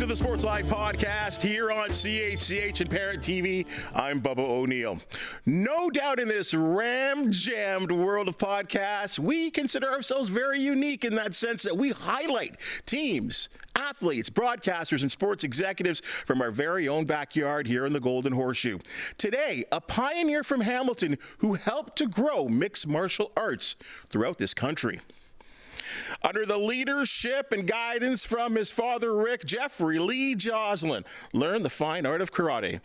the Sportsline Podcast here on CHCH and Parent TV. I'm Bubba O'Neil. No doubt in this ram-jammed world of podcasts, we consider ourselves very unique in that sense that we highlight teams, athletes, broadcasters, and sports executives from our very own backyard here in the Golden Horseshoe. Today, a pioneer from Hamilton who helped to grow mixed martial arts throughout this country. Under the leadership and guidance from his father, Rick, Jeffrey Lee Joslin learned the fine art of karate.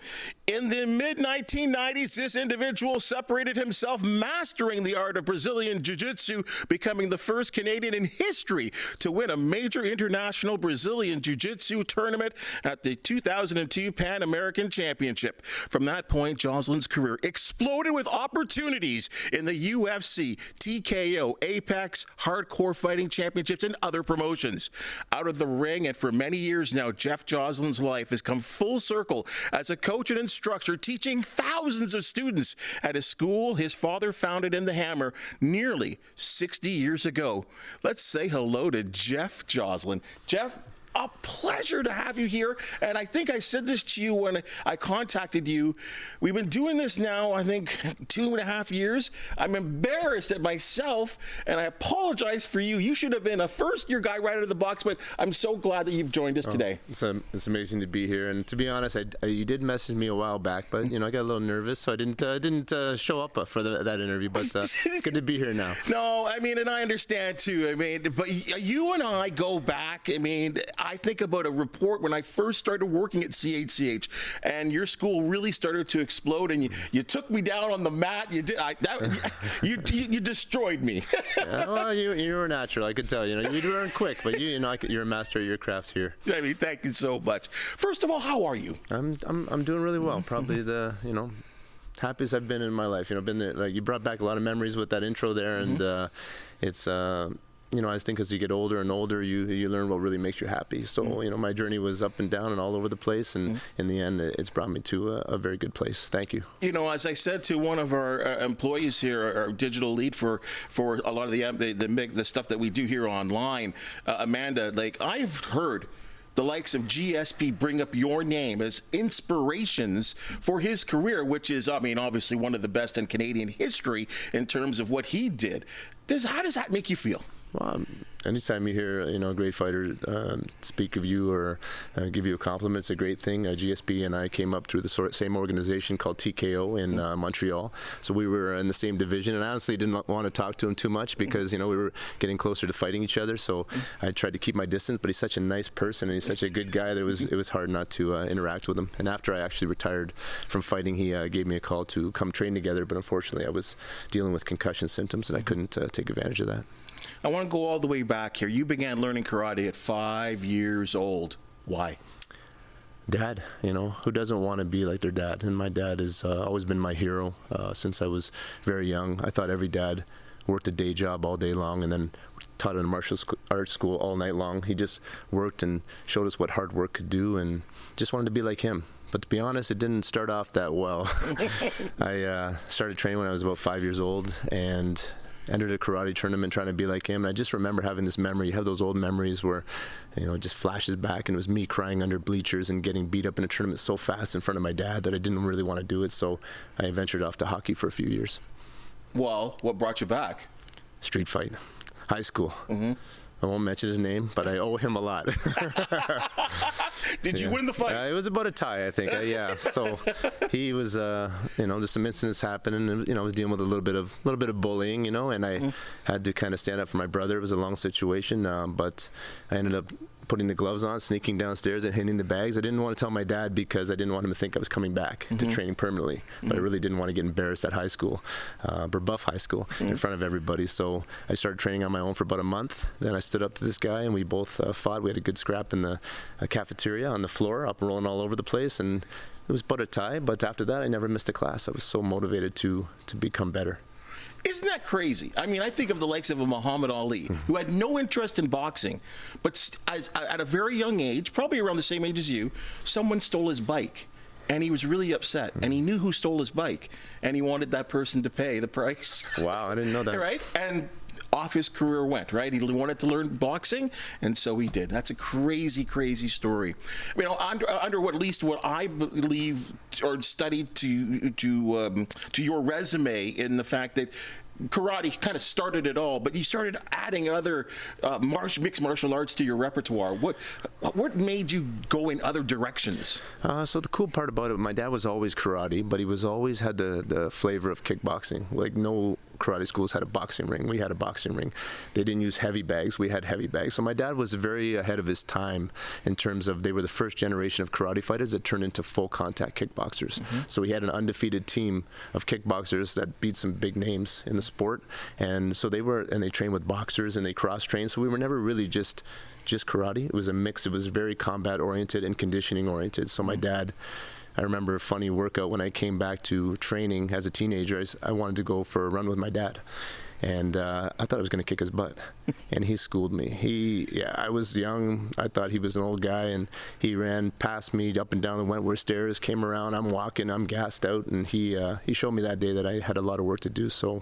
In the mid-1990s, this individual separated himself, mastering the art of Brazilian Jiu-Jitsu, becoming the first Canadian in history to win a major international Brazilian Jiu-Jitsu tournament at the 2002 Pan American Championship. From that point, Joslin's career exploded with opportunities in the UFC, TKO, Apex, Hardcore Fighting Championships, and other promotions. Out of the ring, and for many years now, Jeff Joslin's life has come full circle as a coach and instructor, teaching thousands of students at a school his father founded in the Hammer nearly 60 years ago. Let's say hello to Jeff Joslin. Jeff, a pleasure to have you here. And I think I said this to you when I contacted you. We've been doing this now, I think, 2.5 years. I'm embarrassed at myself, and I apologize for you. You should have been a first-year guy right out of the box, but I'm so glad that you've joined us today. It's amazing to be here. And to be honest, you did message me a while back, but I got a little nervous, so I didn't show up for that interview. But it's good to be here now. No, and I understand too. But you and I go back. I think about a report when I first started working at CHCH, and your school really started to explode, and you took me down on the mat. You destroyed me. Yeah, well, you were natural. I could tell. You learn quick, but you're a master of your craft here. Thank you so much. First of all, how are you? I'm doing really well. Probably the happiest I've been in my life. Been there, you brought back a lot of memories with that intro there, and it's. I think as you get older and older, you learn what really makes you happy. So, my journey was up and down and all over the place, and in the end, it's brought me to a very good place. Thank you. As I said to one of our employees here, our digital lead for a lot of the stuff that we do here online, Amanda, I've heard the likes of GSP bring up your name as inspirations for his career, which is, obviously one of the best in Canadian history in terms of what he did. How does that make you feel? Well, anytime you hear a great fighter speak of you or give you a compliment, it's a great thing. GSP and I came up through the same organization called TKO in Montreal, so we were in the same division. And I honestly didn't want to talk to him too much because we were getting closer to fighting each other. So I tried to keep my distance. But he's such a nice person and he's such a good guy that it was hard not to interact with him. And after I actually retired from fighting, he gave me a call to come train together. But unfortunately, I was dealing with concussion symptoms and I couldn't take advantage of that. I want to go all the way back here. You began learning karate at 5 years old. Why? Dad, who doesn't want to be like their dad? And my dad has always been my hero since I was very young. I thought every dad worked a day job all day long and then taught in a martial arts school all night long. He just worked and showed us what hard work could do and just wanted to be like him. But to be honest, it didn't start off that well. I started training when I was about 5 years old and entered a karate tournament trying to be like him. And I just remember having this memory. You have those old memories where, it just flashes back, and it was me crying under bleachers and getting beat up in a tournament so fast in front of my dad that I didn't really want to do it. So I ventured off to hockey for a few years. Well, what brought you back? Street fight, high school. I won't mention his name, but I owe him a lot. Did you win the fight? It was about a tie, I think. So he was, just some incidents happening, and I was dealing with a little bit of bullying, and I had to kind of stand up for my brother. It was a long situation, but I ended up putting the gloves on, sneaking downstairs and hitting the bags. I didn't want to tell my dad because I didn't want him to think I was coming back to training permanently. But I really didn't want to get embarrassed at high school, Buff High School, in front of everybody. So I started training on my own for about a month. Then I stood up to this guy and we both fought. We had a good scrap in the cafeteria on the floor, up and rolling all over the place. And it was but a tie. But after that, I never missed a class. I was so motivated to become better. Isn't that crazy? I think of the likes of a Muhammad Ali, who had no interest in boxing, but at a very young age, probably around the same age as you, someone stole his bike. And he was really upset, and he knew who stole his bike, and he wanted that person to pay the price. Wow, I didn't know that. Right? And off his career went, right? He wanted to learn boxing, and so he did. That's a crazy, crazy story. You know, under what, at least what I believe or studied to your resume, in the fact that karate kind of started it all, but you started adding other mixed martial arts to your repertoire. What made you go in other directions? So the cool part about it, my dad was always karate, but he was always had the flavor of kickboxing. Like, no karate schools had a boxing ring. We had a boxing ring. They didn't use heavy bags. We had heavy bags. So my dad was very ahead of his time in terms of, they were the first generation of karate fighters that turned into full contact kickboxers. So he had an undefeated team of kickboxers that beat some big names in the sport. And so they trained with boxers and they cross trained. So we were never really just karate. It was a mix. It was very combat oriented and conditioning oriented. So my dad, I remember a funny workout when I came back to training as a teenager. I wanted to go for a run with my dad, and I thought I was going to kick his butt, and he schooled me. I was young. I thought he was an old guy, and he ran past me up and down the Wentworth stairs, came around. I'm walking, I'm gassed out, and he showed me that day that I had a lot of work to do. So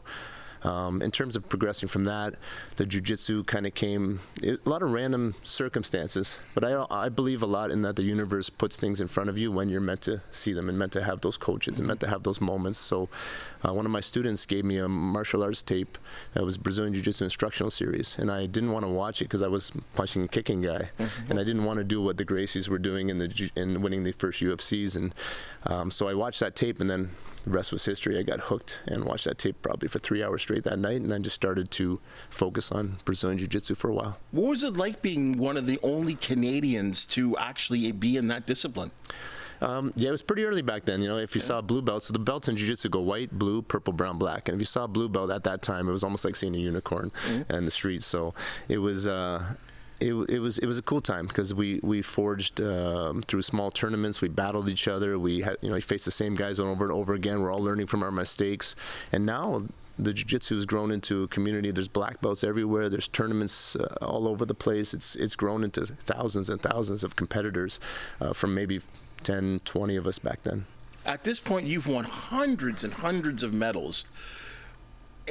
in terms of progressing from that, the jiu-jitsu kind of came, a lot of random circumstances, but I believe a lot in that the universe puts things in front of you when you're meant to see them and meant to have those coaches and meant to have those moments. So one of my students gave me a martial arts tape that was Brazilian Jiu-Jitsu instructional series, and I didn't want to watch it because I was punching and kicking guy, and I didn't want to do what the Gracies were doing in winning the first UFCs, and so I watched that tape, and then the rest was history. I got hooked and watched that tape probably for 3 hours straight that night, and then just started to focus on Brazilian Jiu-Jitsu for a while. What was it like being one of the only Canadians to actually be in that discipline? It was pretty early back then. You know, if you saw blue belts, so the belts in jiu-jitsu go white, blue, purple, brown, black. And if you saw a blue belt at that time, it was almost like seeing a unicorn in the streets. So it was it was a cool time because we forged through small tournaments. We battled each other. We had, we faced the same guys over and over again. We're all learning from our mistakes. And now the jiu-jitsu has grown into a community. There's black belts everywhere. There's tournaments all over the place. It's grown into thousands and thousands of competitors from maybe 10, 20 of us back then. At this point, you've won hundreds and hundreds of medals.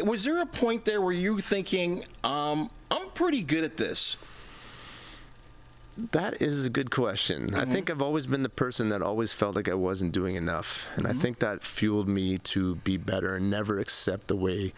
Was there a point there where you were thinking, I'm pretty good at this? That is a good question. I think I've always been the person that always felt like I wasn't doing enough. And I think that fueled me to be better and never accept the way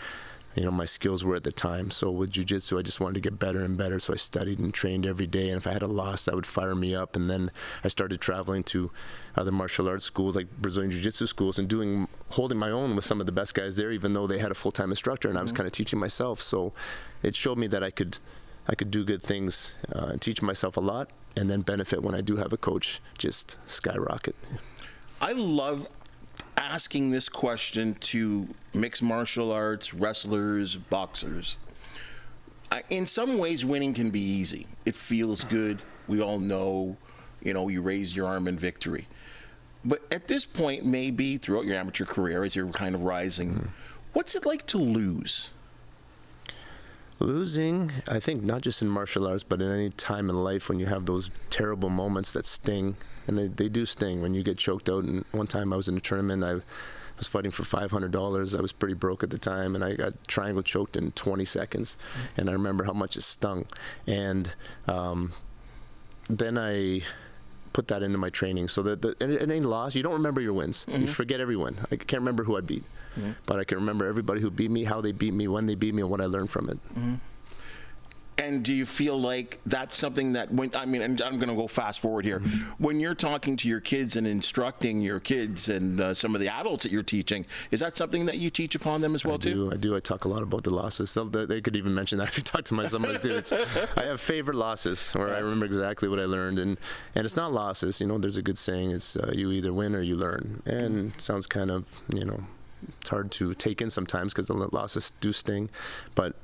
my skills were at the time. So with jiu-jitsu, I just wanted to get better and better. So I studied and trained every day. And if I had a loss, that would fire me up. And then I started traveling to other martial arts schools, like Brazilian jiu-jitsu schools, and holding my own with some of the best guys there, even though they had a full-time instructor. And I was kind of teaching myself. So it showed me that I could do good things, teach myself a lot, and then benefit when I do have a coach, just skyrocket. I love asking this question to mixed martial arts, wrestlers, boxers. In some ways, winning can be easy. It feels good. We all know, you raised your arm in victory. But at this point, maybe throughout your amateur career, as you're kind of rising, what's it like to lose? Losing, I think, not just in martial arts, but in any time in life when you have those terrible moments that sting, and they do sting when you get choked out. And one time I was in a tournament, I was fighting for $500. I was pretty broke at the time, and I got triangle choked in 20 seconds. And I remember how much it stung. And then I put that into my training. So that any loss, you don't remember your wins. You forget every win. I can't remember who I beat. But I can remember everybody who beat me, how they beat me, when they beat me, and what I learned from it. And do you feel like that's something that and I'm going to go fast forward here. When you're talking to your kids and instructing your kids and some of the adults that you're teaching, is that something that you teach upon them as well, too? I do. I talk a lot about the losses. They could even mention that if you talk to some of my students. I have favorite losses where I remember exactly what I learned. And it's not losses. There's a good saying. It's you either win or you learn. And it sounds kind of, it's hard to take in sometimes because the losses do sting. But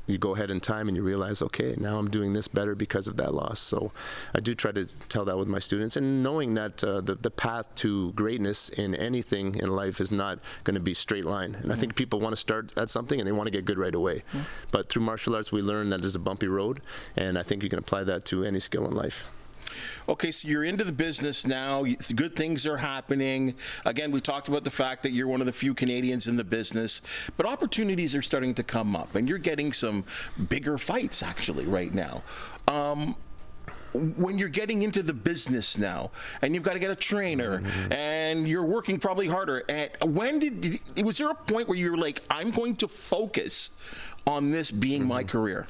you go ahead in time and you realize, okay, now I'm doing this better because of that loss. So I do try to tell that with my students, and knowing that the path to greatness in anything in life is not going to be straight line. And I think people want to start at something and they want to get good right away. But through martial arts, we learn that there's a bumpy road, and I think you can apply that to any skill in life. Okay, so you're into the business now. Good things are happening. Again, we talked about the fact that you're one of the few Canadians in the business, but opportunities are starting to come up, and you're getting some bigger fights actually right now. When you're getting into the business now, and you've got to get a trainer, and you're working probably harder, and was there a point where you were like, I'm going to focus on this being my career?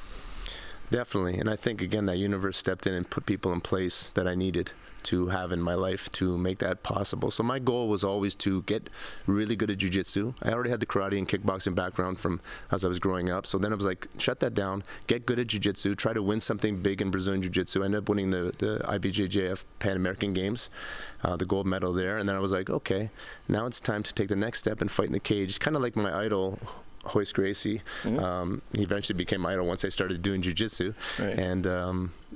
Definitely, and I think, again, that universe stepped in and put people in place that I needed to have in my life to make that possible. So my goal was always to get really good at jiu-jitsu. I already had the karate and kickboxing background from as I was growing up. So then I was like, shut that down, get good at jiu-jitsu, try to win something big in Brazilian jiu-jitsu. I ended up winning the IBJJF Pan American Games, the gold medal there. And then I was like, okay, now it's time to take the next step and fight in the cage. Kind of like my idol, Hoist Gracie. He eventually became my idol once I started doing jiu-jitsu. Right. And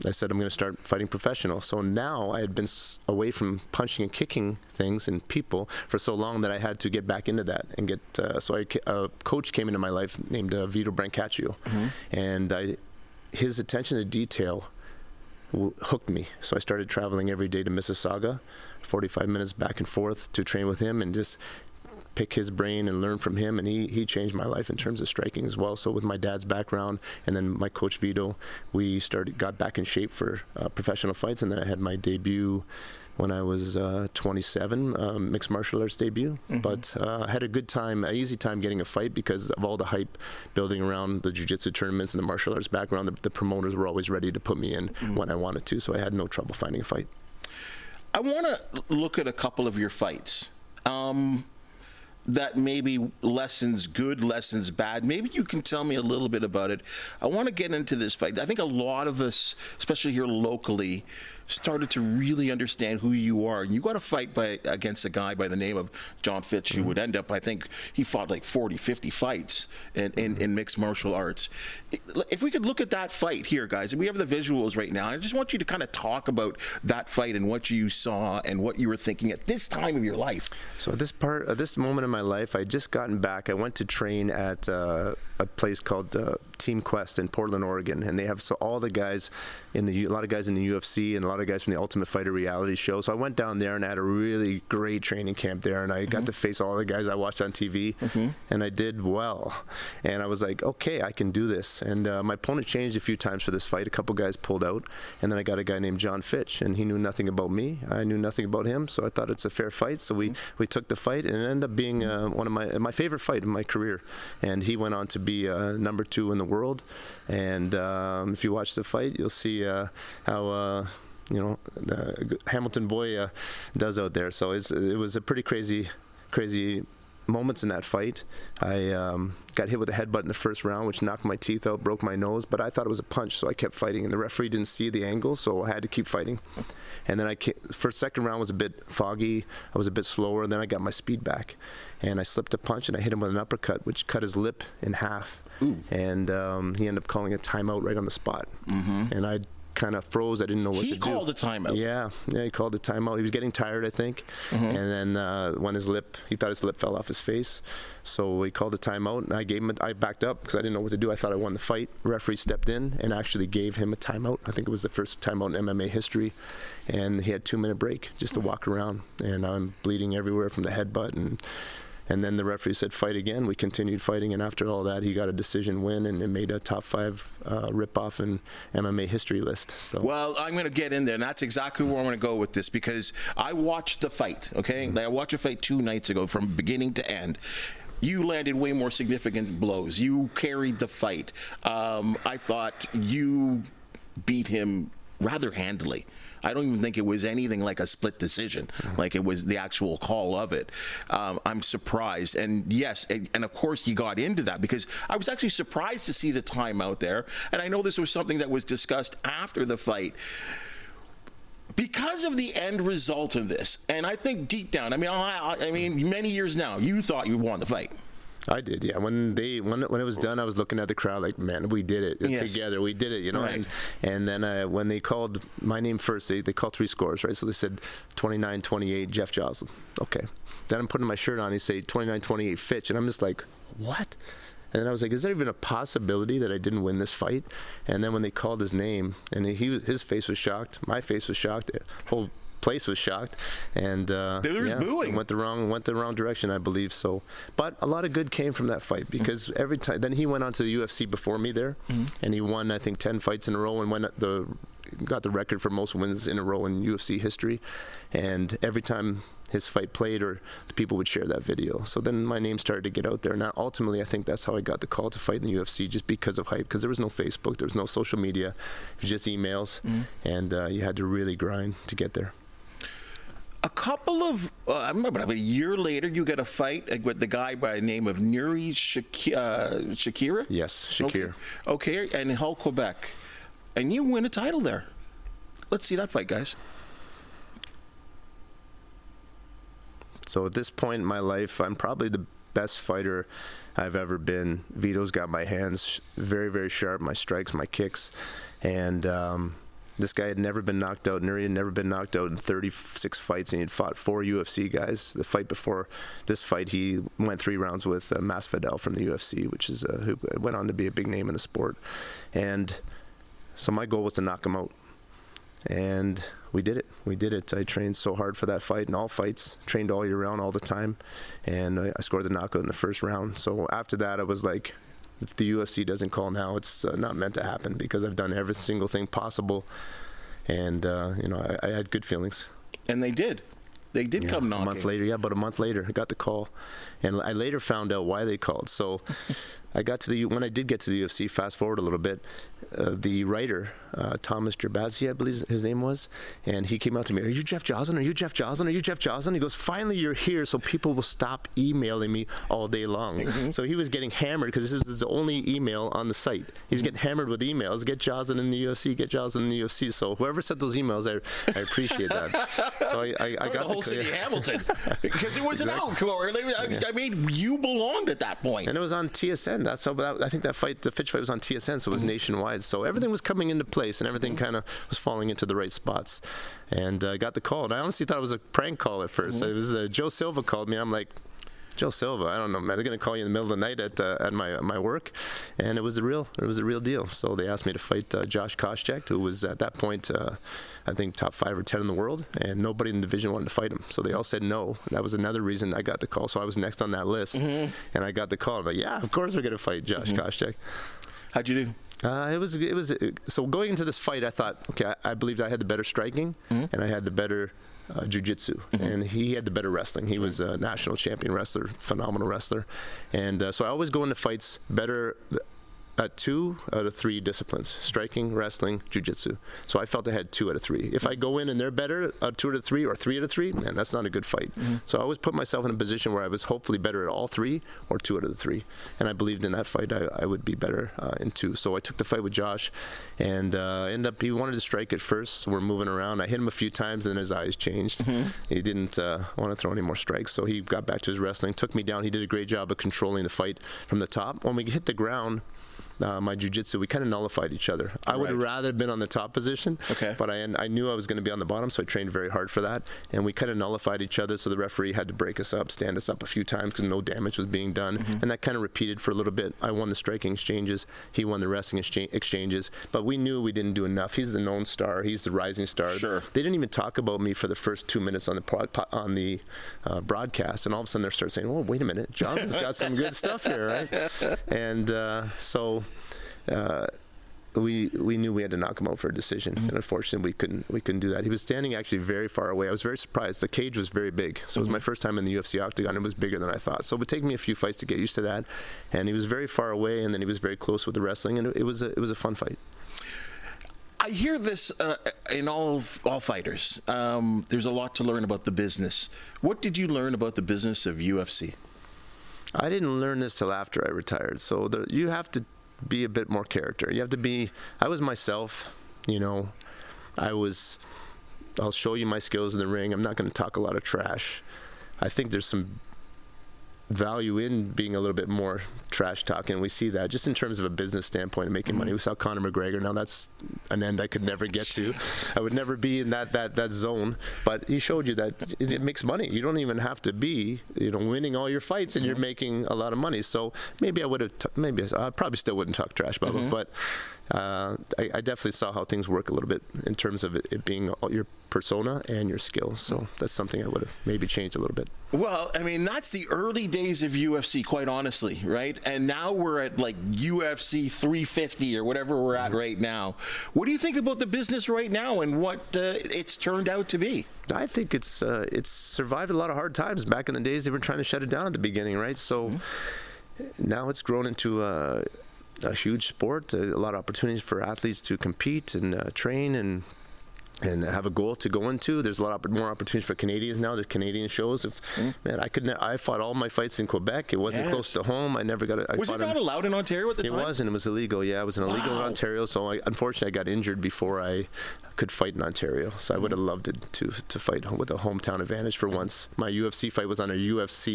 I said, I'm going to start fighting professional. So now I had been away from punching and kicking things and people for so long that I had to get back into that and get, a coach came into my life named Vito Brancaccio. And his attention to detail hooked me. So I started traveling every day to Mississauga, 45 minutes back and forth to train with him and just pick his brain and learn from him, and he changed my life in terms of striking as well. So with my dad's background and then my coach Vito, we got back in shape for professional fights, and then I had my debut when I was 27, mixed martial arts debut. But I had a good time, an easy time getting a fight because of all the hype building around the jiu-jitsu tournaments and the martial arts background. The promoters were always ready to put me in when I wanted to, so I had no trouble finding a fight. I want to look at a couple of your fights. That maybe lessons good, lessons bad. Maybe you can tell me a little bit about it. I want to get into this fight. I think a lot of us, especially here locally, started to really understand who you are. You got a fight against a guy by the name of John Fitch, who would end up, I think, he fought like 40, 50 fights in mixed martial arts. If we could look at that fight here, guys, and we have the visuals right now, I just want you to kind of talk about that fight and what you saw and what you were thinking at this time of your life. So at this moment in my life, I had just gotten back. I went to train at a place called Team Quest in Portland, Oregon, and they have all the guys a lot of guys in the UFC and a lot of guys from the Ultimate Fighter reality show. So I went down there and I had a really great training camp there, and I got to face all the guys I watched on TV, and I did well. And I was like, okay, I can do this. And my opponent changed a few times for this fight. A couple guys pulled out, and then I got a guy named John Fitch, and he knew nothing about me. I knew nothing about him, so I thought it's a fair fight. So we took the fight, and it ended up being one of my favorite fight in my career. And he went on to be number 2 in the world. And if you watch the fight, you'll see how the Hamilton boy does out there. So it was a pretty crazy moments in that fight. I got hit with a headbutt in the first round, which knocked my teeth out, broke my nose, but I thought it was a punch, so I kept fighting, and the referee didn't see the angle, so I had to keep fighting. And then second round was a bit foggy, I was a bit slower, and then I got my speed back, and I slipped a punch, and I hit him with an uppercut, which cut his lip in half. And he ended up calling a timeout right on the spot. And I kind of froze. I didn't know what to do. He called a timeout. Yeah, he called a timeout. He was getting tired, I think. And then when he thought his lip fell off his face, so he called a timeout, and I backed up because I didn't know what to do. I thought I won the fight. Referee stepped in and actually gave him a timeout. I think it was the first timeout in MMA history, and he had a 2-minute break just to walk around, and I'm bleeding everywhere from the headbutt, and then the referee said, fight again. We continued fighting, and after all that, he got a decision win, and it made a top 5 rip-off in MMA history list. So. Well, I'm going to get in there, and that's exactly where I'm going to go with this, because I watched the fight, okay? I watched a fight 2 nights ago from beginning to end. You landed way more significant blows. You carried the fight. I thought you beat him rather handily. I don't even think it was anything like a split decision, like it was the actual call of it. I'm surprised. And yes, and of course you got into that, because I was actually surprised to see the time out there. And I know this was something that was discussed after the fight. Because of the end result of this, and I think deep down, I mean, many years now, you thought you won the fight. I did, yeah. When it was done, I was looking at the crowd like, man, we did it together. We did it, you know. Right. And then when they called my name first, they called 3 scores, right? So they said 29-28, Jeff Joslin. Okay. Then I'm putting my shirt on. They say 29-28, Fitch, and I'm just like, what? And then I was like, is there even a possibility that I didn't win this fight? And then when they called his name, and his face was shocked, my face was shocked, the whole place was shocked, and there was booing. Went the wrong direction, I believe. So, but a lot of good came from that fight, because every time, then he went on to the UFC before me there, and he won, I think, 10 fights in a row, and got the record for most wins in a row in UFC history. And every time his fight played, or the people would share that video. So then my name started to get out there. Now, ultimately, I think that's how I got the call to fight in the UFC, just because of hype, because there was no Facebook, there was no social media, it was just emails, and you had to really grind to get there. A couple of, I remember a year later, you got a fight with the guy by the name of Nuri Shakira? Yes, Shakir. Okay, and in Hull, Quebec. And you win a title there. Let's see that fight, guys. So at this point in my life, I'm probably the best fighter I've ever been. Vito's got my hands very, very sharp, my strikes, my kicks. And this guy had never been knocked out. Nuri had never been knocked out in 36 fights, and he'd fought 4 UFC guys. The fight before this fight, he went 3 rounds with Masvidal from the UFC, which is who went on to be a big name in the sport. And so my goal was to knock him out. And we did it. I trained so hard for that fight, in all fights, trained all year round, all the time, and I scored the knockout in the first round. So after that, I was like, if the UFC doesn't call now, it's not meant to happen, because I've done every single thing possible, and I had good feelings. And they did come knocking. A month later, about a month later, I got the call, and I later found out why they called. So when I did get to the UFC, fast forward a little bit, the writer, Thomas Gerbazi, I believe his name was, and he came out to me, are you Jeff Joslin? Are you Jeff Joslin? Are you Jeff Joslin? He goes, finally you're here, so people will stop emailing me all day long. So he was getting hammered, because this is the only email on the site. He was getting hammered with emails, get Joslin in the UFC, get Joslin in the UFC. So whoever sent those emails, I appreciate that. So I got the whole city, Hamilton, because it was an outpour. I mean, you belonged at that point. And it was on TSN. That's how, I think that fight, the Fitch fight, was on TSN, so it was nationwide. So everything was coming into place, and everything kind of was falling into the right spots. And I got the call, and I honestly thought it was a prank call at first. It was Joe Silva called me, and I'm like, Joe Silva, I don't know, man, they're going to call you in the middle of the night at my work, and it was the real deal. So they asked me to fight Josh Koscheck, who was at that point, I think top 5 or 10 in the world, and nobody in the division wanted to fight him. So they all said no. That was another reason I got the call. So I was next on that list, and I got the call. I'm like, yeah, of course we're going to fight Josh Koscheck. How'd you do? So going into this fight, I thought, okay, I believed I had the better striking, and I had the better jiu-jitsu, and he had the better wrestling. He was a national champion wrestler, phenomenal wrestler, and so I always go into fights better at 2 out of 3 disciplines: striking, wrestling, jiu-jitsu. So I felt I had 2 out of 3. If I go in and they're better at 2 out of 3 or 3 out of 3, man, that's not a good fight. So I always put myself in a position where I was hopefully better at all 3 or 2 out of the 3. And I believed in that fight I would be better in 2. So I took the fight with Josh, and ended up, he wanted to strike at first. So we're moving around. I hit him a few times, and his eyes changed. He didn't want to throw any more strikes. So he got back to his wrestling, took me down. He did a great job of controlling the fight from the top. When we hit the ground, my jiu-jitsu, we kind of nullified each other. I would have rather been on the top position, but I knew I was going to be on the bottom, so I trained very hard for that, and we kind of nullified each other, so the referee had to break us up, stand us up a few times, because no damage was being done, and that kind of repeated for a little bit. I won the striking exchanges, he won the wrestling exchanges, but we knew we didn't do enough. He's the known star, he's the rising star. Sure. They didn't even talk about me for the first 2 minutes on the broadcast, and all of a sudden they start saying, "Oh, wait a minute, Jonathan's got some good stuff here, right?" And so we knew we had to knock him out for a decision, and unfortunately we couldn't do that. He was standing actually very far away. I was very surprised. The cage was very big, so it was my first time in the UFC octagon. It was bigger than I thought, so it would take me a few fights to get used to that. And he was very far away, and then he was very close with the wrestling, and it was a fun fight. I hear this in all fighters. There's a lot to learn about the business. What did you learn about the business of UFC? I didn't learn this till after I retired. So you have to be a bit more character. You have to be, I was myself, I'll show you my skills in the ring. I'm not going to talk a lot of trash. I think there's some value in being a little bit more trash talking. We see that just in terms of a business standpoint of making money. We saw Conor McGregor. Now that's an end I could never get to. I would never be in that zone. But he showed you that it makes money. You don't even have to be, winning all your fights, and you're making a lot of money. So maybe I would have. I probably still wouldn't talk trash, Bubba. But I definitely saw how things work a little bit in terms of it being your persona and your skills. So that's something I would have maybe changed a little bit. Well, I mean, that's the early days of UFC, quite honestly, right? And now we're at like UFC 350 or whatever we're at right now. What do you think about the business right now and what it's turned out to be? I think it's survived a lot of hard times. Back in the days, they were trying to shut it down at the beginning, right? So now it's grown into a huge sport, a lot of opportunities for athletes to compete and train and have a goal to go into. There's a lot more opportunities for Canadians now. There's Canadian shows. Man, I fought all my fights in Quebec. It wasn't close to home. I never got it. Was it not allowed in Ontario at the time? It was, and it was illegal. Yeah, it was illegal in Ontario. So unfortunately, I got injured before I could fight in Ontario. So I would have loved it to fight with a hometown advantage for once. My UFC fight was on a U.S.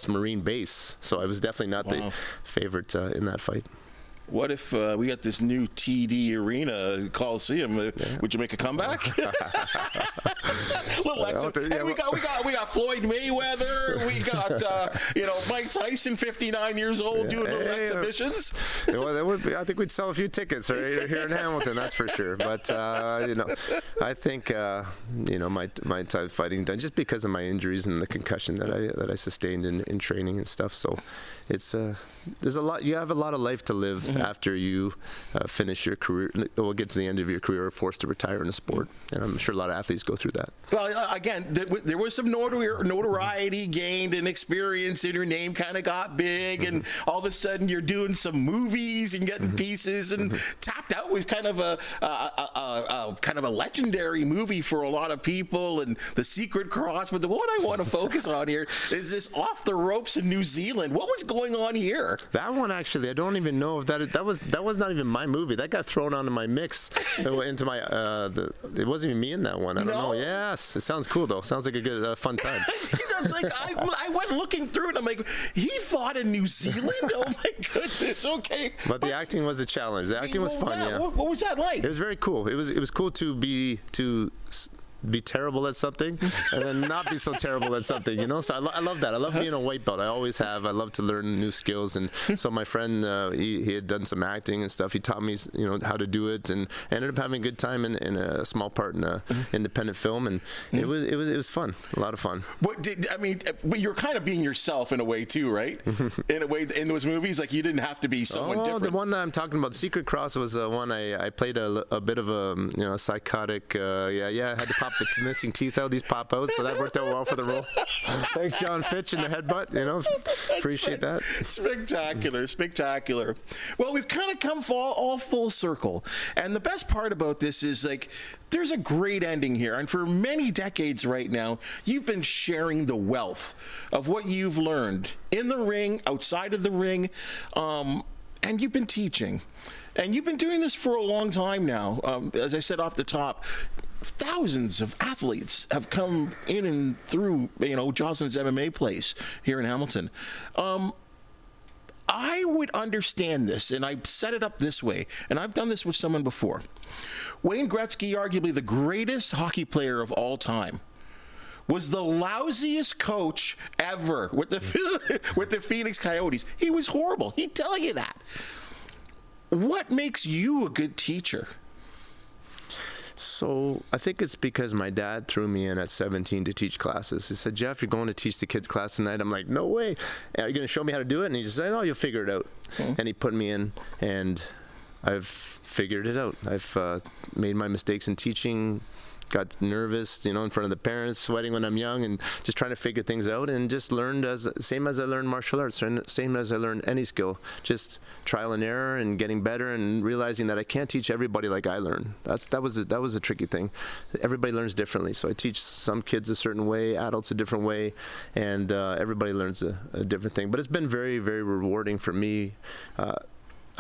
Marine base. So I was definitely not the favorite in that fight. What if we got this new TD Arena Coliseum? Would you make a comeback? We got Floyd Mayweather. We got Mike Tyson, 59 years old, doing little exhibitions. Well, that would be, I think we'd sell a few tickets right here in Hamilton. That's for sure. But I think my type of fighting done just because of my injuries and the concussion that I sustained in training and stuff. So it's there's a lot. You have a lot of life to live after you finish your career. We'll get to the end of your career, or forced to retire in a sport, and I'm sure a lot of athletes go through that. Well, again, there was some notoriety gained and experience, and your name kind of got big, and all of a sudden you're doing some movies and getting pieces. And Tapped Out was kind of a legendary movie for a lot of people, and The Secret Cross. But the one I want to focus on here is this Off the Ropes in New Zealand. What was going on here? That one, actually, I don't even know if that was not even my movie. That got thrown onto my mix, into my. It wasn't even me in that one. I don't know. Yes, it sounds cool though. Sounds like a good fun time. It's like I went looking through it. I'm like, he fought in New Zealand. Oh my goodness. Okay. But the acting was a challenge. The acting was fun. Yeah. What was that like? It was very cool. It was cool to be terrible at something and then not be so terrible at something, so I love that. I love being a white belt. I always have. I love to learn new skills, and so my friend he had done some acting and stuff. He taught me how to do it, and I ended up having a good time in a small part in a independent film, and it was fun, a lot of fun. But you're kind of being yourself in a way too, right? In a way, in those movies, like you didn't have to be someone different. The one that I'm talking about, Secret Cross, was one I played a bit of a psychotic. I had to pop the missing teeth out, these pop outs, so that worked out well for the role. Thanks, John Fitch, and the headbutt. Appreciate that. Spectacular. Well, we've kind of come all full circle, and the best part about this is there's a great ending here, and for many decades right now, you've been sharing the wealth of what you've learned in the ring, outside of the ring, and you've been teaching. And you've been doing this for a long time now. As I said off the top, thousands of athletes have come in and through, Joslin's MMA place here in Hamilton. I would understand this, and I set it up this way, and I've done this with someone before. Wayne Gretzky, arguably the greatest hockey player of all time, was the lousiest coach ever with the Phoenix Coyotes. He was horrible. He'd tell you that. What makes you a good teacher? So I think it's because my dad threw me in at 17 to teach classes. He said, "Jeff, you're going to teach the kids class tonight." I'm like, "No way. Are you going to show me how to do it?" And he just said, "Oh, you'll figure it out." And he put me in, and I've figured it out. I've made my mistakes in teaching, got nervous, in front of the parents, sweating when I'm young, and just trying to figure things out, and just learned same as I learned martial arts, same as I learned any skill, just trial and error and getting better and realizing that I can't teach everybody like I learn. That was a tricky thing. Everybody learns differently, so I teach some kids a certain way, adults a different way, and everybody learns a different thing. But it's been very, very rewarding for me.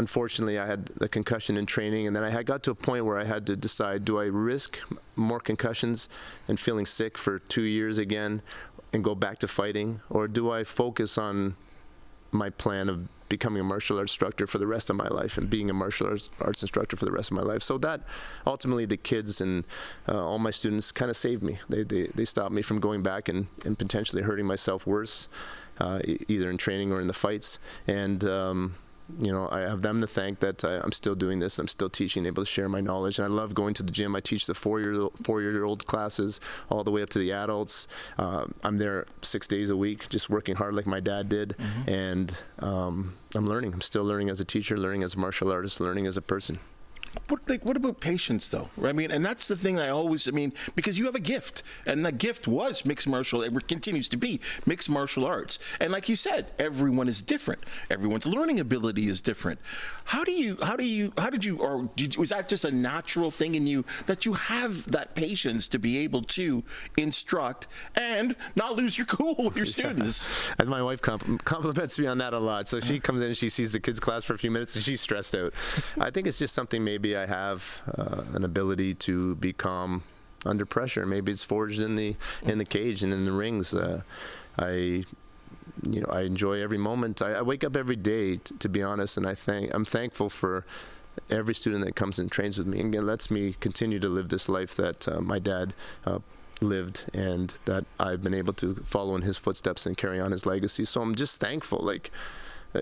Unfortunately, I had a concussion in training, and then I got to a point where I had to decide, do I risk more concussions and feeling sick for 2 years again and go back to fighting, or do I focus on my plan of becoming a martial arts instructor for the rest of my life and being a martial arts instructor for the rest of my life. So that ultimately the kids and all my students kind of saved me. They stopped me from going back and potentially hurting myself worse, either in training or in the fights. And I have them to thank that I'm still doing this. I'm still teaching, able to share my knowledge. And I love going to the gym. I teach the four-year-old classes all the way up to the adults. I'm there 6 days a week, just working hard like my dad did. Mm-hmm. And I'm learning. I'm still learning as a teacher, learning as a martial artist, learning as a person. What about patience, though? I mean, and that's the thing because you have a gift, and that gift was mixed martial, it continues to be mixed martial arts. And like you said, everyone is different. Everyone's learning ability is different. Was that just a natural thing in you that you have that patience to be able to instruct and not lose your cool with your students? And my wife compliments me on that a lot. So she comes in and she sees the kids' class for a few minutes and she's stressed out. I think it's just something maybe I have an ability to be calm under pressure. Maybe it's forged in the cage and in the rings. I enjoy every moment. I wake up every day, to be honest, and I'm thankful for every student that comes and trains with me and lets me continue to live this life that my dad lived, and that I've been able to follow in his footsteps and carry on his legacy. So I'm just thankful. Like,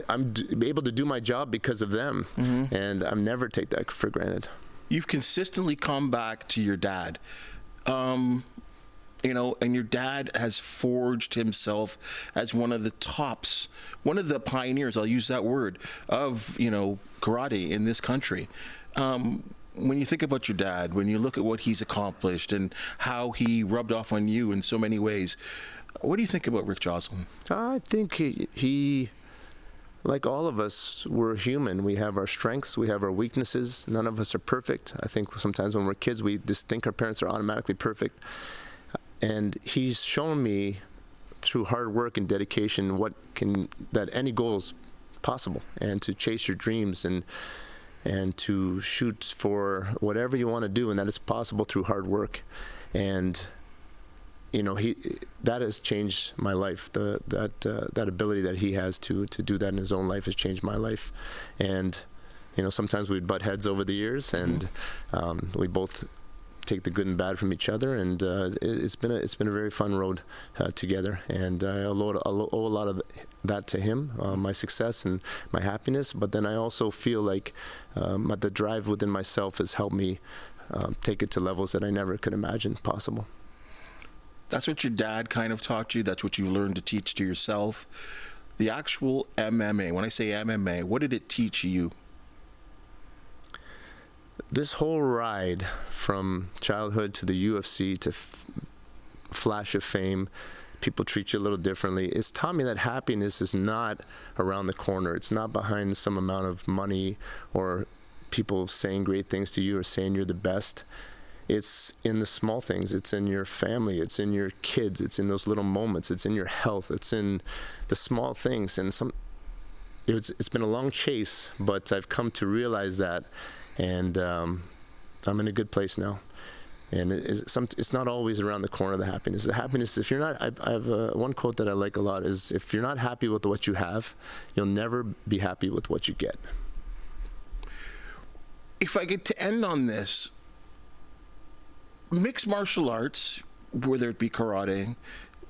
I'm able to do my job because of them, mm-hmm. and I never take that for granted. You've consistently come back to your dad, and your dad has forged himself as one of the tops, one of the pioneers, I'll use that word, of, karate in this country. When you think about your dad, when you look at what he's accomplished and how he rubbed off on you in so many ways, what do you think about Rick Joslin? I think he like all of us, we're human. We have our strengths, we have our weaknesses. None of us are perfect. I think sometimes when we're kids, we just think our parents are automatically perfect. And he's shown me through hard work and dedication that any goal is possible, and to chase your dreams and to shoot for whatever you want to do, and that it's possible through hard work. And that has changed my life. That ability that he has to do that in his own life has changed my life. And sometimes we'd butt heads over the years, and we both take the good and bad from each other. And it's been a very fun road together. And I owe a lot of that to him, my success and my happiness. But then I also feel like the drive within myself has helped me take it to levels that I never could imagine possible. That's what your dad kind of taught you. That's what you learned to teach to yourself. The actual MMA, when I say MMA, what did it teach you? This whole ride from childhood to the UFC to flash of fame, people treat you a little differently. It's taught me that happiness is not around the corner. It's not behind some amount of money or people saying great things to you or saying you're the best. It's in the small things. It's in your family. It's in your kids. It's in those little moments. It's in your health. It's in the small things. And it's been a long chase, but I've come to realize that, and I'm in a good place now. And it's not always around the corner, the happiness. The happiness, if you're not, I have one quote that I like a lot is, if you're not happy with what you have, you'll never be happy with what you get. If I get to end on this, mixed martial arts, whether it be karate,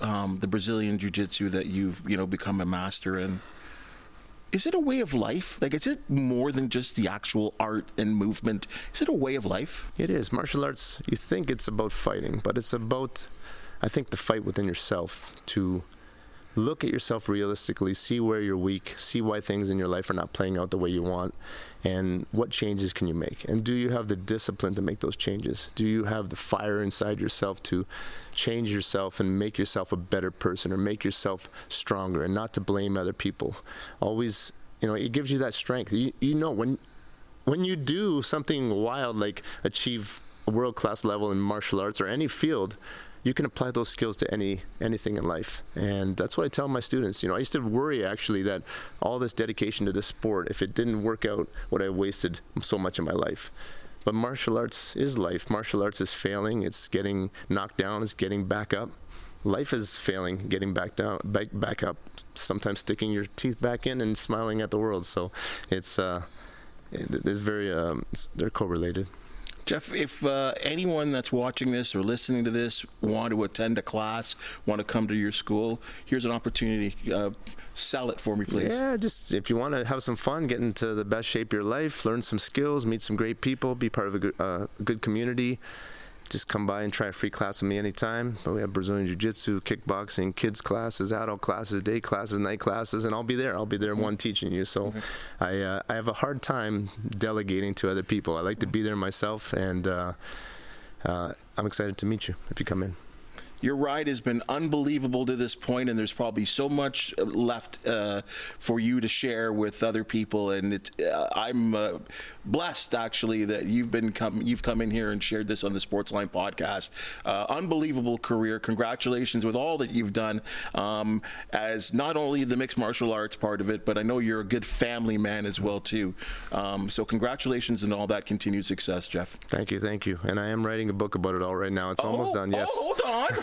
the Brazilian jiu-jitsu that you've become a master in, is it a way of life? Like, is it more than just the actual art and movement? Is it a way of life? It is. Martial arts, you think it's about fighting, but it's about, I think, the fight within yourself, to look at yourself realistically, see where you're weak, see why things in your life are not playing out the way you want, and what changes can you make? And do you have the discipline to make those changes? Do you have the fire inside yourself to change yourself and make yourself a better person, or make yourself stronger, and not to blame other people? Always, it gives you that strength. When you do something wild, like achieve a world-class level in martial arts or any field, you can apply those skills to anything in life. And that's what I tell my students. I used to worry, actually, that all this dedication to this sport, if it didn't work out, would I have wasted so much of my life? But martial arts is life. Martial arts is failing. It's getting knocked down. It's getting back up. life is failing, getting back up, sometimes sticking your teeth back in and smiling at the world. So it's very, they're correlated. Jeff, if anyone that's watching this or listening to this want to attend a class, want to come to your school, here's an opportunity. Sell it for me, please. Yeah, just if you want to have some fun, get into the best shape of your life, learn some skills, meet some great people, be part of a good community, just come by and try a free class with me anytime. But we have Brazilian Jiu-Jitsu, kickboxing, kids classes, adult classes, day classes, night classes, and I'll be there. I'll be there one teaching you. So I have a hard time delegating to other people. I like to be there myself, and I'm excited to meet you if you come in. Your ride has been unbelievable to this point, and there's probably so much left for you to share with other people. And I'm blessed, actually, that you've come in here and shared this on the Sportsline Podcast. Unbelievable career. Congratulations with all that you've done, as not only the mixed martial arts part of it, but I know you're a good family man as well too. So congratulations and all that continued success, Jeff. Thank you. And I am writing a book about it all right now. It's almost done. Yes.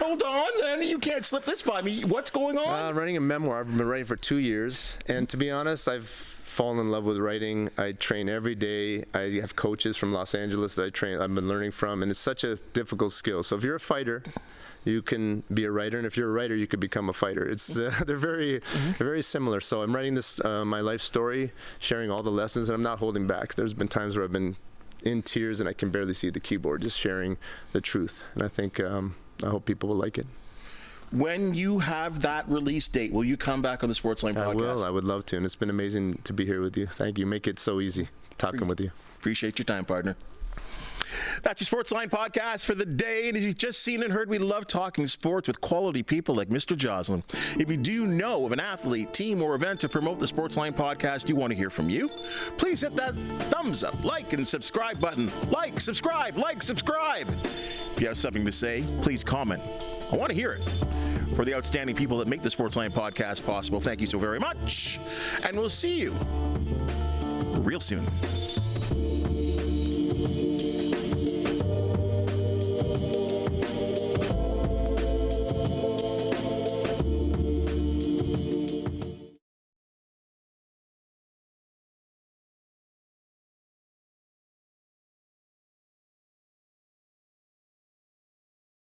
Hold on, then you can't slip this by me. What's going on? Writing a memoir. I've been writing for 2 years, and to be honest, I've fallen in love with writing. I train every day. I have coaches from Los Angeles that I've been learning from, and it's such a difficult skill. So if you're a fighter, you can be a writer, and if you're a writer, you could become a fighter. It's they're very similar. So I'm writing this my life story, sharing all the lessons, and I'm not holding back. There's been times where I've been in tears and I can barely see the keyboard, just sharing the truth. And I think I hope people will like it. When you have that release date, will you come back on the Sportsline Podcast? I will. I would love to. And it's been amazing to be here with you. Thank you. Make it so easy talking with you. Appreciate your time, partner. That's your Sportsline Podcast for the day. And as you've just seen and heard, we love talking sports with quality people like Mr. Joslin. If you do know of an athlete, team, or event to promote the Sportsline Podcast you want to hear from you, please hit that thumbs up, like, and subscribe button. Like, subscribe. If you have something to say, please comment. I want to hear it. For the outstanding people that make the Sportsline Podcast possible, thank you so very much. And we'll see you real soon.